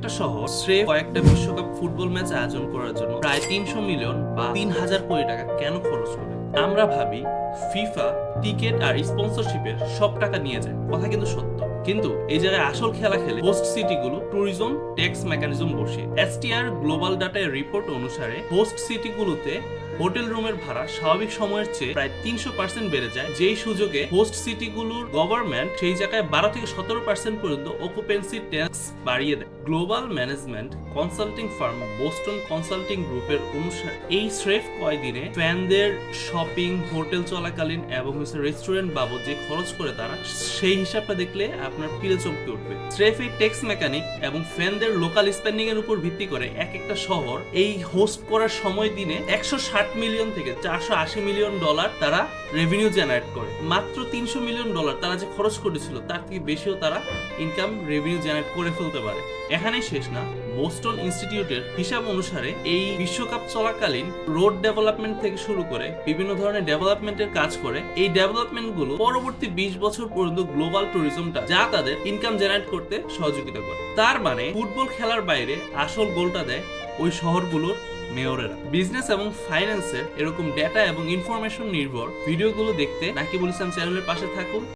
একটা শহর স্রেফ কয়েকটা বিশ্বকাপ ফুটবল ম্যাচ আয়োজন করার জন্য প্রায় 300 মিলিয়ন বা 3000 কোটি টাকা কেন খরচ করে? আমরা ভাবি ফিফা টিকেট আর স্পন্সরশিপের সব টাকা নিয়ে যায়, কথা কিন্তু সত্য। কিন্তু এই জায়গায় আসল খেলা খেলে হোস্ট সিটিগুলো ট্যুরিজম ট্যাক্স মেকানিজম বসিয়ে। এসটিআর গ্লোবাল ডাটার রিপোর্ট অনুসারে হোস্ট সিটিগুলোতে হোটেল রুমের ভাড়া স্বাভাবিক সময়ের চেয়ে প্রায় 300% বেড়ে যায়, যেই সুযোগে হোস্ট সিটিগুলোর গভর্নমেন্ট সেই জায়গায় 12 থেকে 17% পর্যন্ত অকুপেন্সি ট্যাক্স বাড়িয়ে দেয়। Global management consulting farm Boston consulting গ্রুপের অনুসারে এই স্রেফ কয়দিনে ফ্যানদের শপিং, হোটেল চলাকালীন এবং রেস্টুরেন্ট বাবদ যে খরচ করে তারা, সেই হিসাবটা দেখলে আপনার পিলে চমকে উঠবে। স্রেফ এই ট্যাক্স মেকানিক এবং ফ্যানদের লোকাল স্পেন্ডিং এর উপর ভিত্তি করে এক একটা শহর এই হোস্ট করার সময় দিনে 160 মিলিয়ন থেকে 480 মিলিয়ন ডলার তারা রেভিনিউ জেনারেট করে। মাত্র 300 মিলিয়ন ডলার তারা যে খরচ করেছিল তার থেকে বেশিও তারা ইনকাম রেভিনিউ জেনারেট করে ফেলতে পারে। এখানেই শেষ না, বোস্টন ইনস্টিটিউটের হিসাব অনুসারে এই বিশ্বকাপ চলাকালীন রোড ডেভেলপমেন্ট থেকে শুরু করে বিভিন্ন ধরনের ডেভেলপমেন্টের কাজ করে। এই ডেভেলপমেন্টগুলো পরবর্তী 20 বছর পর্যন্ত গ্লোবাল ট্যুরিজমটা যা তাদের ইনকাম জেনারেট করতে সহযোগিতা করে। তার মানে ফুটবল খেলার বাইরে আসল গোলটা দেয় ওই শহরগুলোর মেয়রেরা। বিজনেস এবং ফাইন্যান্সের এরকম ডেটা এবং ইনফরমেশন নির্ভর ভিডিওগুলো দেখতে নাকিবুল ইসলাম চ্যানেলের পাশে থাকুন।